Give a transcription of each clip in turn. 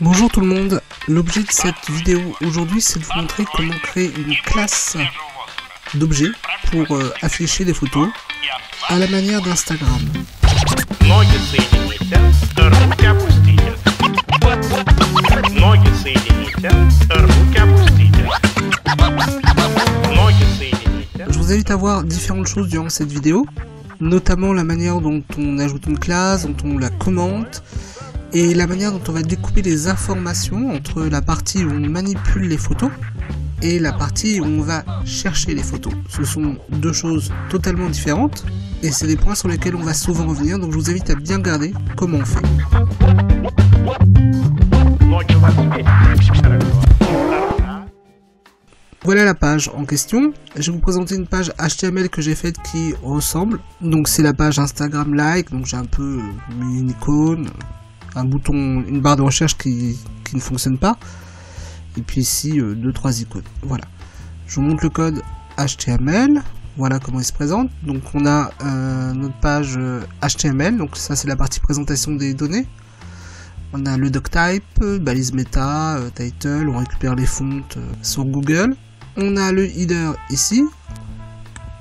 Bonjour tout le monde, l'objet de cette vidéo aujourd'hui c'est de vous montrer comment créer une classe d'objets pour afficher des photos à la manière d'Instagram. Je vous invite à voir différentes choses durant cette vidéo, notamment la manière dont on ajoute une classe, dont on la commente, et la manière dont on va découper les informations entre la partie où on manipule les photos et la partie où on va chercher les photos. Ce sont deux choses totalement différentes et c'est des points sur lesquels on va souvent revenir, donc je vous invite à bien regarder comment on fait. Voilà la page en question. Je vais vous présenter une page HTML que j'ai faite qui ressemble. Donc c'est la page Instagram like, donc j'ai un peu mis une icône, un bouton, une barre de recherche qui ne fonctionne pas, et puis ici 2-3 icônes. Voilà, je vous montre le code HTML. Voilà comment il se présente. Donc on a notre page HTML, donc ça c'est la partie présentation des données. On a le doctype, balise méta, title, on récupère les fontes sur Google. On a le header ici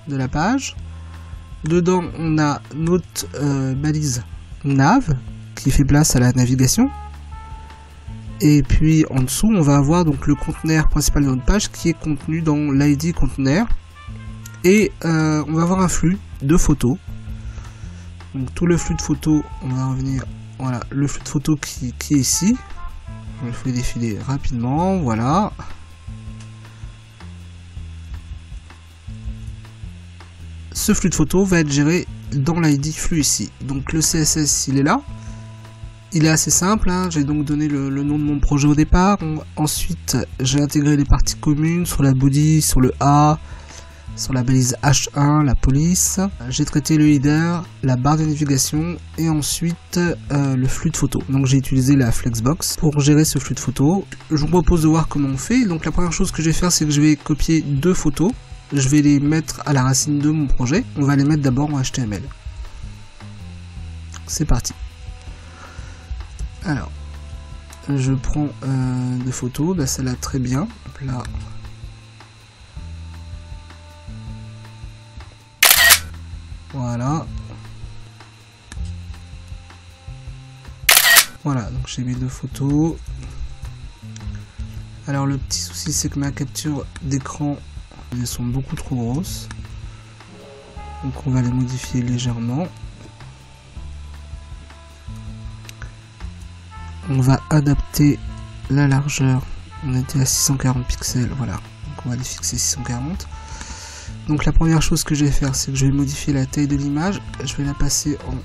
de la page. Dedans on a notre balise nav qui fait place à la navigation. Et puis en dessous on va avoir donc le conteneur principal de notre page qui est contenu dans l'ID conteneur. Et on va avoir un flux de photos. Donc tout le flux de photos, on va revenir, voilà, le flux de photos qui est ici. Je le fais défiler rapidement, voilà. Ce flux de photos va être géré dans l'ID flux ici. Donc le CSS il est là. Il est assez simple, hein. J'ai donc donné le nom de mon projet au départ. Ensuite j'ai intégré les parties communes sur la body, sur le A, sur la balise H1, la police. J'ai traité le header, la barre de navigation et ensuite le flux de photos. Donc j'ai utilisé la Flexbox pour gérer ce flux de photos. Je vous propose de voir comment on fait. Donc la première chose que je vais faire, c'est que je vais copier deux photos. Je vais les mettre à la racine de mon projet. On va les mettre d'abord en HTML. C'est parti. Alors, je prends des photos. Bah, celle-là très bien. Là. Voilà. Voilà, donc j'ai mis deux photos. Alors le petit souci c'est que ma capture d'écran, elles sont beaucoup trop grosses. Donc on va les modifier légèrement. On va adapter la largeur. On était à 640 pixels, voilà. Donc on va les fixer 640. Donc la première chose que je vais faire, c'est que je vais modifier la taille de l'image. Je vais la passer en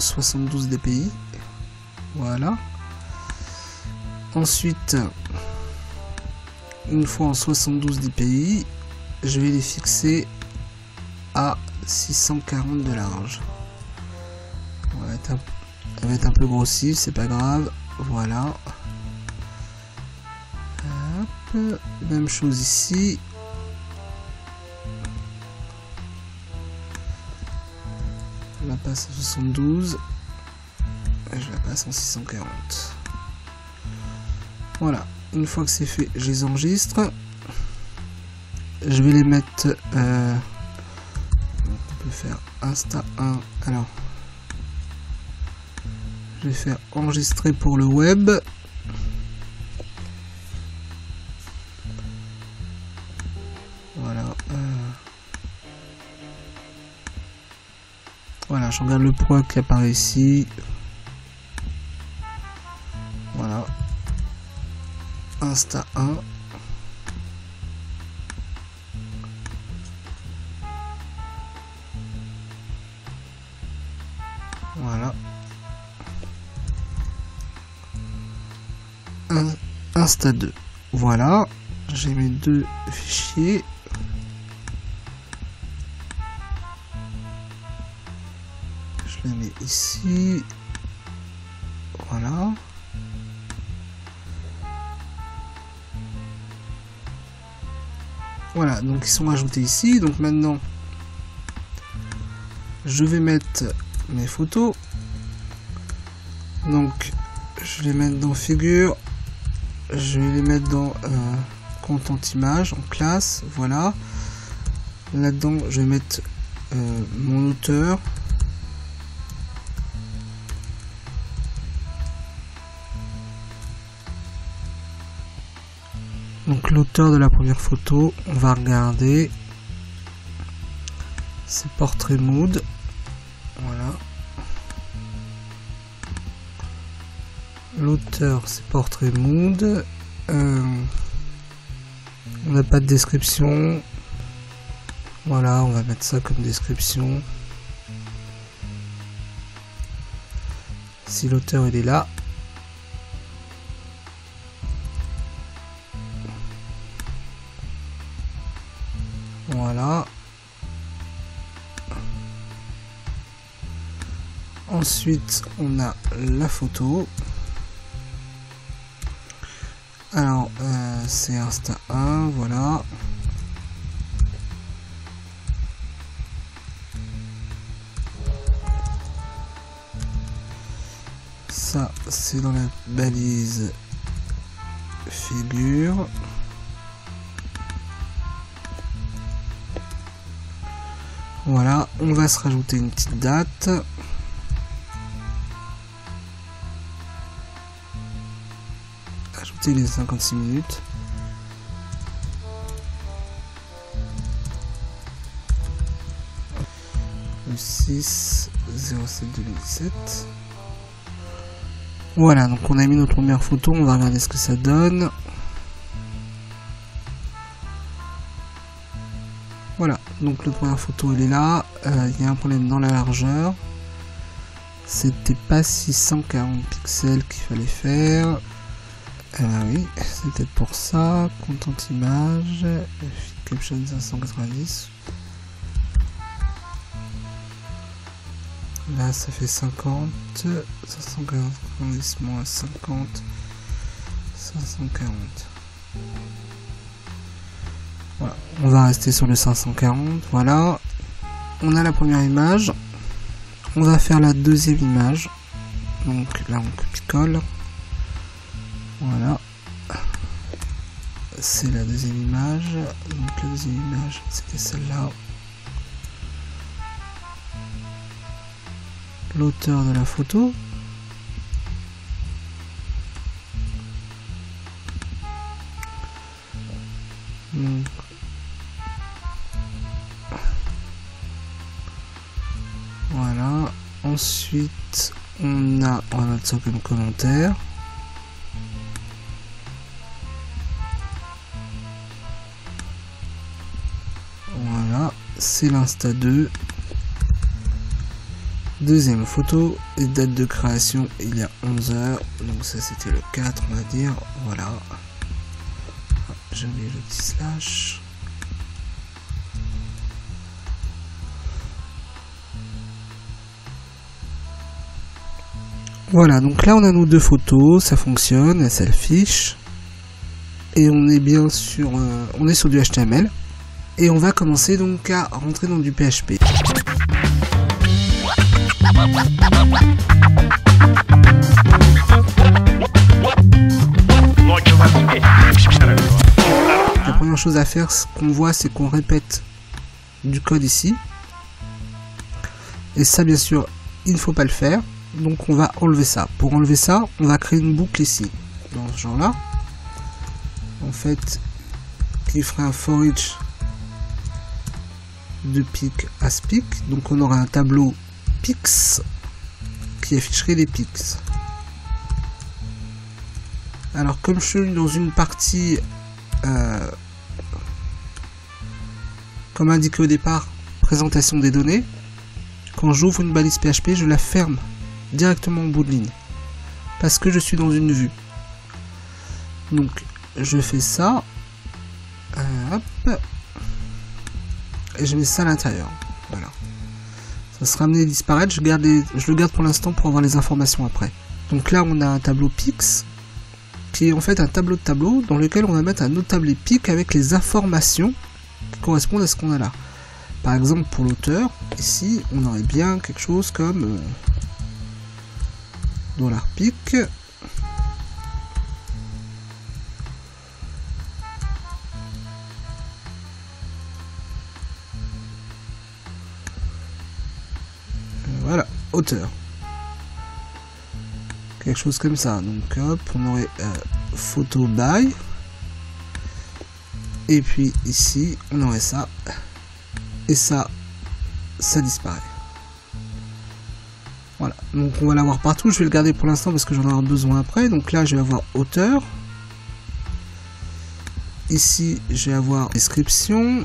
72 dpi. Voilà. Ensuite, une fois en 72 dpi, je vais les fixer à 640 de large. Elle va être un peu grossie, c'est pas grave. Voilà. Hop. Même chose ici. Je la passe à 72 et je la passe en 640. Voilà, une fois que c'est fait, je les enregistre. Je vais les mettre on peut faire Insta 1. Alors je vais faire enregistrer pour le web. Voilà. Voilà, je regarde le poids qui apparaît ici. Voilà. Insta 1. Voilà. Insta 2. Voilà. J'ai mes deux fichiers. Je les mets ici. Voilà. Voilà, donc ils sont ajoutés ici. Donc maintenant, je vais mettre mes photos. Donc je vais les mettre dans figure, je vais les mettre dans content image, en classe, voilà. Là-dedans, je vais mettre mon auteur. Donc l'auteur de la première photo, on va regarder. C'est Portrait Mood. Voilà. L'auteur, c'est Portrait Mood. On n'a pas de description. Voilà, on va mettre ça comme description. Si l'auteur il est là. Voilà. Ensuite, on a la photo. Alors, c'est Insta 1, voilà. Ça, c'est dans la balise figure. Voilà, on va se rajouter une petite date. Ajouter les 56 minutes. Le 6/07/2017. Voilà, donc on a mis notre première photo, on va regarder ce que ça donne. Voilà, donc la première photo elle est là, il y a un problème dans la largeur. C'était pas 640 pixels qu'il fallait faire. Oui, c'est peut-être pour ça. Content image, caption 590. Là ça fait 50, 590 moins 50, 540. Voilà, on va rester sur le 540, voilà. On a la première image. On va faire la deuxième image. Donc là on copie-colle. Voilà. C'est la deuxième image. Donc la deuxième image, c'était celle-là. L'auteur de la photo. Donc, voilà. Ensuite, on va mettre ça comme commentaire. Voilà, c'est l'Insta 2. Deuxième photo, et date de création il y a 11 heures, donc ça c'était le 4 on va dire, voilà. J'ai mis le petit slash. Voilà, donc là on a nos deux photos, ça fonctionne, elle s'affiche. Et on est bien sur, on est sur du HTML. Et on va commencer donc à rentrer dans du PHP. La première chose à faire, ce qu'on voit, c'est qu'on répète du code ici. Et ça, bien sûr, il ne faut pas le faire. Donc on va enlever ça. Pour enlever ça, on va créer une boucle ici, dans ce genre-là. En fait, qui ferait un for each de pic à pic. Donc on aura un tableau pics qui afficherait les pics. Alors comme je suis dans une partie comme indiqué au départ, présentation des données, quand j'ouvre une balise PHP, je la ferme directement au bout de ligne parce que je suis dans une vue. Donc je fais ça, hop, et je mets ça à l'intérieur. Voilà. Ça sera amené à disparaître. Je le garde pour l'instant pour avoir les informations après. Donc là, on a un tableau PIX qui est en fait un tableau de tableaux dans lequel on va mettre un autre tableau PIC avec les informations qui correspondent à ce qu'on a là. Par exemple, pour l'auteur, ici, on aurait bien quelque chose comme $pic. hauteur. Quelque chose comme ça. Donc hop, on aurait photo by. Et puis ici, on aurait ça. Et ça disparaît. Voilà. Donc on va l'avoir partout. Je vais le garder pour l'instant parce que j'en aurai besoin après. Donc là, je vais avoir hauteur. Ici, je vais avoir description.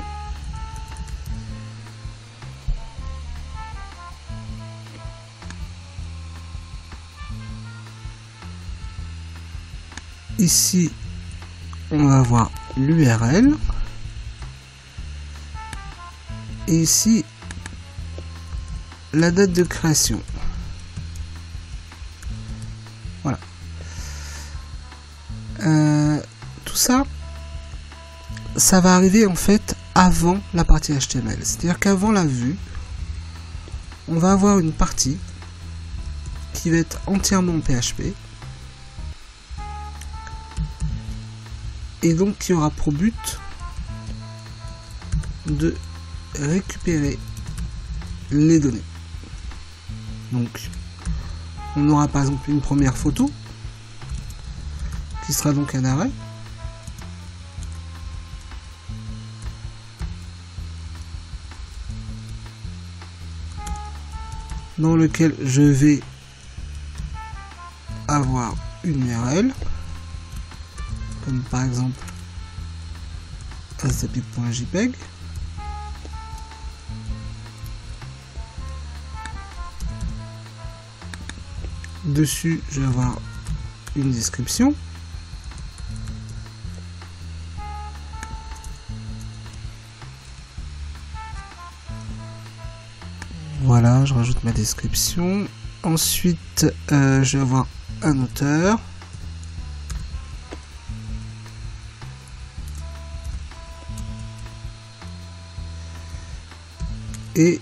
Ici, on va avoir l'URL. Et ici, la date de création. Voilà. Tout ça, ça va arriver en fait avant la partie HTML. C'est-à-dire qu'avant la vue, on va avoir une partie qui va être entièrement en PHP. Et donc qui aura pour but de récupérer les données. Donc on aura par exemple une première photo qui sera donc un arrêt. Dans lequel je vais avoir une URL. Comme par exemple astapic.jpg. Dessus, je vais avoir une description. Voilà, je rajoute ma description. Ensuite, je vais avoir un auteur. Et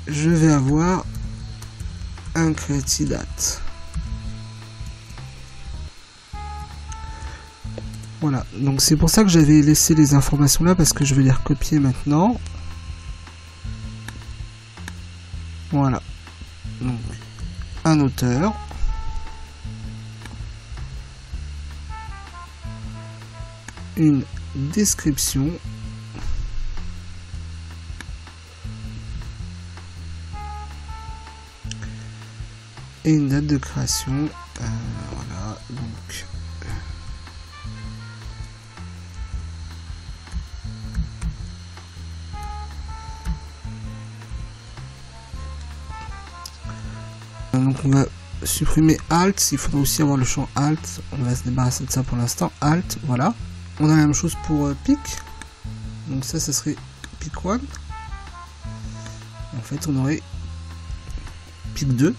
je vais avoir un creative date. Voilà, donc c'est pour ça que j'avais laissé les informations là parce que je vais les recopier maintenant. Voilà, donc un auteur. Une description. Et une date de création. Voilà, donc on va supprimer alt. Il faudra aussi avoir le champ alt. On va se débarrasser de ça pour l'instant. Alt, voilà. On a la même chose pour pic. Donc ça serait pic 1. En fait, on aurait pic 2.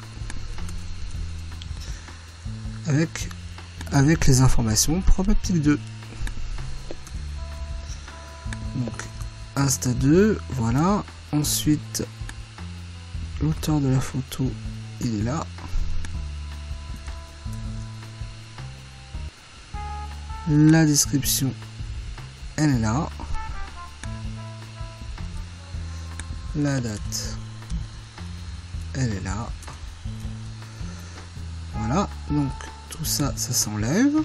Avec les informations propres à pic 2. Donc Insta 2, voilà. Ensuite, l'auteur de la photo, il est là. La description, elle est là. La date, elle est là. Voilà, donc tout ça, ça s'enlève.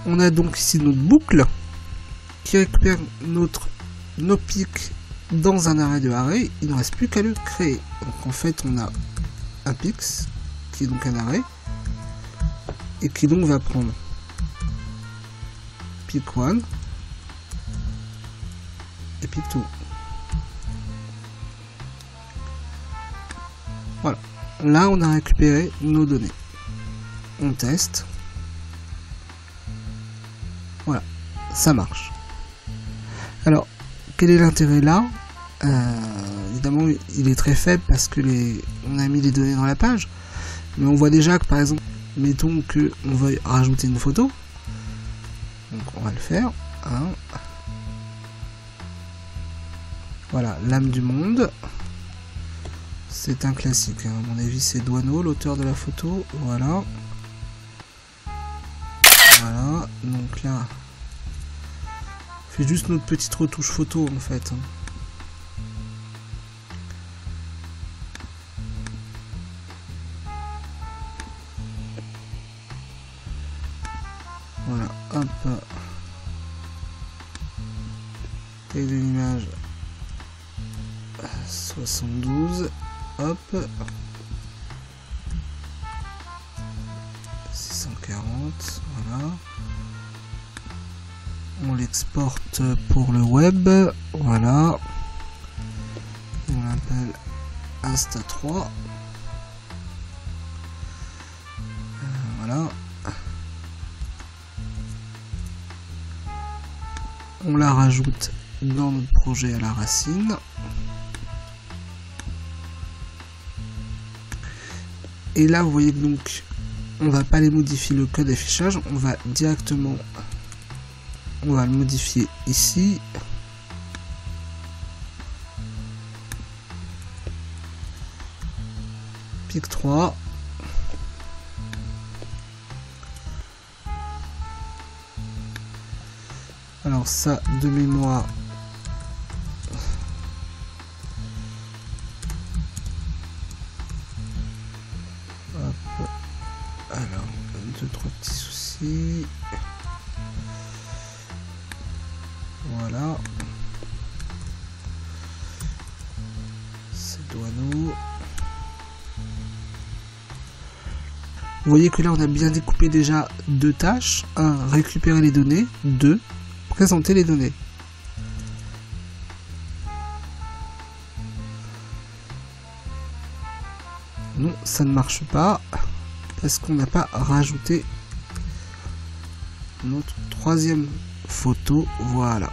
On a donc ici notre boucle qui récupère nos pics dans un arrêt de arrêt. Il ne reste plus qu'à le créer. Donc en fait, on a un pix qui est donc un arrêt et qui donc va prendre pic 1 et pic 2. Voilà. Là, on a récupéré nos données. On teste. Voilà, ça marche. Alors, quel est l'intérêt là? Évidemment, il est très faible parce que on a mis les données dans la page. Mais on voit déjà que, par exemple, mettons que on veuille rajouter une photo. Donc, on va le faire. Hein. Voilà, l'âme du monde. C'est un classique, hein. À mon avis c'est Douaneau, l'auteur de la photo, voilà. Voilà, donc là, on fait juste notre petite retouche photo en fait. Voilà, hop. Taille de l'image 72. Hop. 640. Voilà. On l'exporte pour le web. Voilà. On l'appelle Insta3. Voilà. On la rajoute dans notre projet à la racine. Et là, vous voyez que donc, on va pas les modifier le code d'affichage, on va directement, on va le modifier ici. Pic 3. Alors ça, de mémoire, hop. Alors, 2-3 petits soucis. Voilà. C'est douaneau. Vous voyez que là, on a bien découpé déjà 2 tâches. 1, récupérer les données. 2, présenter les données. Non, ça ne marche pas parce qu'on n'a pas rajouté notre 3e photo. Voilà.